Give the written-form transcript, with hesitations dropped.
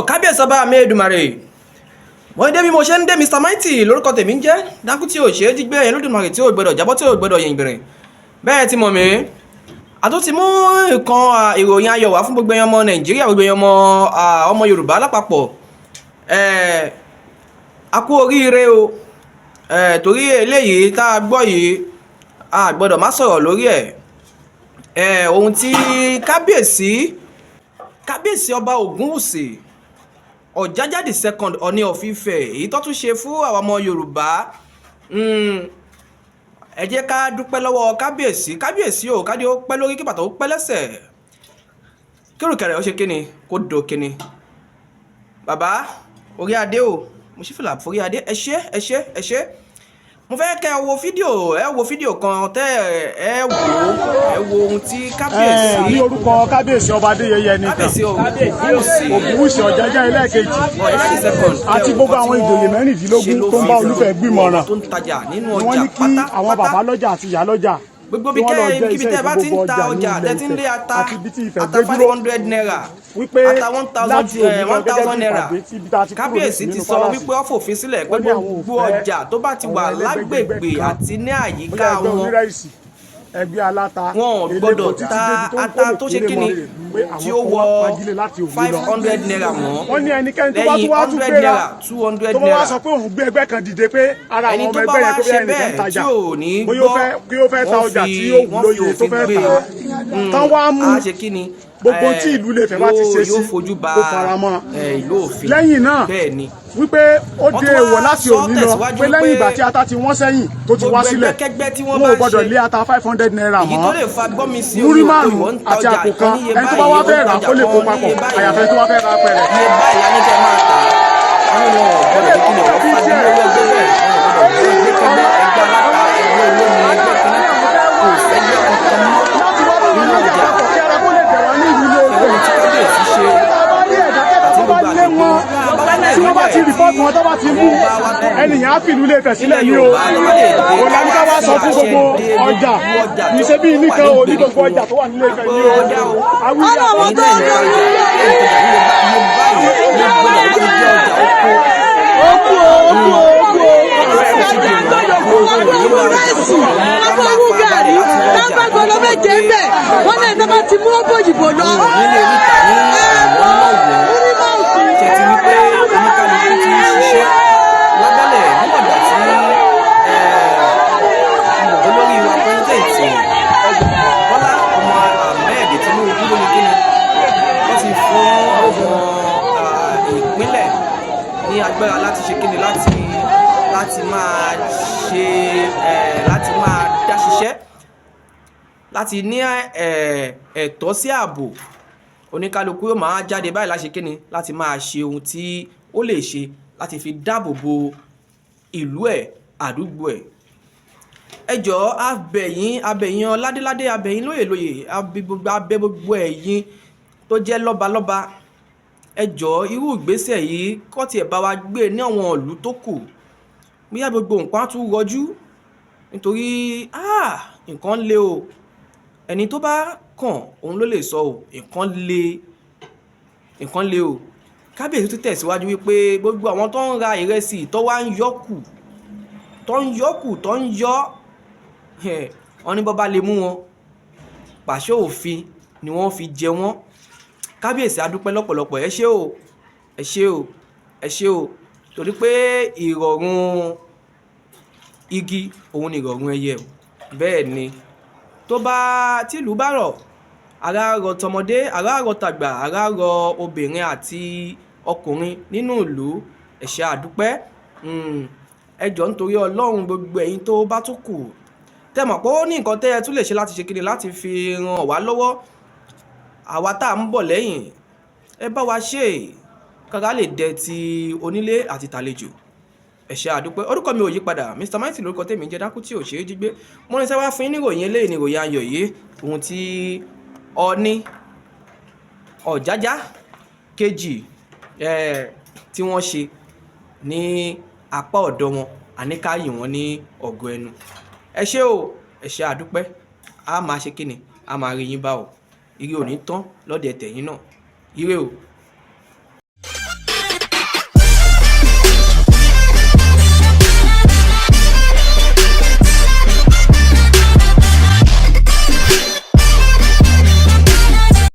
kábíyèsí ọba mi Èdùmàrè mo dé bí mo ṣe ń dé Mr Mighty lórúkọ tèmi ń jẹ́ dákú tí ò ṣe é jí gbé ẹ̀yìn lódùmarè tí ò gbọdọ̀ jábọ́ tí ò gbọdọ̀ yìn bìrìn bẹ́ẹ̀ tí mọ̀ mí àtúntì mú nǹkan ìròyìn ayọ̀ wá fún gbogbo ẹ̀yàn ọmọ Nàìjíríà gbogbo ẹ̀yàn ọmọ Yorùbá lápapọ̀ a kú oríire o torí eléyìí tá a gbọ́ yìí a gbọ́dọ̀ má sọ̀rọ̀ lórí ẹ̀ ohun tí kábíyèsí ọba Ògúnwùsì Ọ̀jájá the second Ọọ̀ni of Ifẹ̀ èyí tó tún ṣe fún àwọn ọmọ Yorùbá ẹ jẹ́ ká dúpẹ́ lọ́wọ́ kábíyèsí o kádé ó pẹ́ lórí kí bàtà ó pẹ́ lẹ́sẹ̀ kírùkẹ̀rẹ̀ ó ṣe kíni kó do kíni bàbá orí adé o mo ṣí fìlà forí adé ẹ ṣé mo fẹ́ kẹ́ wo fídíò kan tẹ́ ẹ wo ohun tí kábíyèsí ní orúkọ kábíyèsí ọba Adéyẹyẹ nìkan Ògúnwùsì Ọ̀jájá ẹlẹ́ẹ̀kejì àti gbogbo àwọn ìjòyè mẹ́rìndínlógún tó ń bá Olúfẹ̀ gbìmọ̀ràn ni wọ́n ní kí àwọn bàbá lọ́jà àti ìyá lọ́jà gbogbo bí kíbi tẹ́ bá ti ń ta ọjà tẹ́ ti ń lé ata 500 naira ata 1000 naira kábíyèsí ti sọ wípé ó fòfin sílẹ̀ pé gbogbo ọjà tó bá ti wà lágbègbè àti ní àyíká wọn ẹgbẹ́ aláta wọn gbọ́dọ̀ ta ata tó ṣe kíni tí ó wọ 500 naira mọ́ wọ́n ní ẹnikẹ́ni tó bá tún wá tún gbéra 200 naira tó bá wá sọ pé òun gbé ẹgbẹ́ kan dìde pé ara àwọn ọmọ ẹgbẹ́ yẹn tó bẹ́ẹ̀ nìkan ń tajà kí ó fẹ́ ta ọjà tí ó wù lóye tó fẹ́ tà tán wá mú gbogbo tí ìlú lè fẹ́ bá ti ṣe sí kó fara mọ́ lẹ́yìn náà wípé ó dé èèwọ̀ láti òní lọ pé lẹ́yìn ìgbà tí ata ti wọ́n sẹ́yìn tó ti wá sílẹ̀ wọn ò gbọ́dọ̀ lé ata 500 naira mọ́ múrí márùn-ún àti àpò kan ẹni tó bá wá fẹ́ rà kó lè kó papọ̀ àyàfẹ́ tó wá fẹ́ rà pẹ̀rẹ̀. tí wọ́n bá ti rìpọ́ọ̀tù wọn tó bá ti mú ẹnìyàn á fìlú lè fẹ̀ sílẹ̀ ní o òlànìká wá sọ fún gbogbo ọjà ìṣe bí nìkan o ní gbogbo ọjà tó wà nílé Ifẹ̀ ní o awúyẹ àwọn tó ń lọ sí wọ́n lè dábàá ti mú ọ́bọ̀ òyìnbó lọ. ní agbára láti ṣe kíni láti máa ṣe láti máa dá ṣiṣẹ́ láti ní ẹ̀tọ́ sí ààbò oníkálukú yóò máa jáde báyìí láti ṣe kíni láti máa ṣe ohun tí ó lè ṣe láti fi dáàbò bo ìlú ẹ̀ àdúgbò ẹ̀ ẹ jọ̀ọ́ abẹ̀yìn ọládéládé abẹ̀yìn lóyèlóyè abẹ gbogbo ẹ̀yin tó jẹ́ lọ́balọ́ba ẹ jọ̀ọ́ irú ìgbésẹ̀ yìí kọ́ tiẹ̀ bá wa gbé ní àwọn ìlú tó kù bóyá gbogbo nǹkan á tún rọjú nítorí nǹkan le o ẹni tó bá kàn òun ló lè sọ o nǹkan le o kábíyèsí tó tẹ̀síwájú wípé gbogbo àwọn tó ń ra ìrẹsì tó wá ń yọ́kù tó ń yọ́ wọn ní bọ́ bá lè mú wọn pàṣẹ òfin ni wọ́n fi jẹ wọ́n kábíyèsí adúpẹ́ lọ́pọ̀lọpọ̀ ẹ ṣé o torí pé ìrọ̀rùn igi òun ni ìrọ̀rùn ẹyẹ o bẹ́ẹ̀ ni tí ìlú bá rọ̀ ara rọ tọmọdé ara rọ tàgbà ara rọ obìnrin àti ọkùnrin nínú ìlú ẹ ṣé adúpẹ́ ẹ jọ̀ọ́ nítorí Ọlọ́run gbogbo ẹ̀yin tó bá tún kù tẹ́ mọ̀ pé ó ní nǹkan tẹ́ ẹ tún lè ṣe láti ṣe kíni láti fi ràn wá lọ́wọ́ àwa tá à ń bọ̀ lẹ́yìn ẹ bá wa ṣe kára lè dẹ ti onílé àti tàlejò ẹ ṣé àdúpẹ́ orúkọ mi ò yí padà Mr Mighty lórúkọ tèmi jẹ́ dákú tí ò ṣe é jí gbé mo ní sẹ́wá fún yín níròyìn eléyìí níròyìn ayọ̀ yìí ohun tí Ọọ̀ni Ọ̀jájá kejì tí wọ́n ṣe ní apá ọ̀dọ̀ wọn àníkáyì wọn ní ọ̀gọ̀ ẹnu ẹ ṣé o ẹ ṣé àdúpẹ́ a máa ṣe kíni a máa rí yín bá o ire ò ní tán lọ́dẹ tẹ̀yìn náà ire o.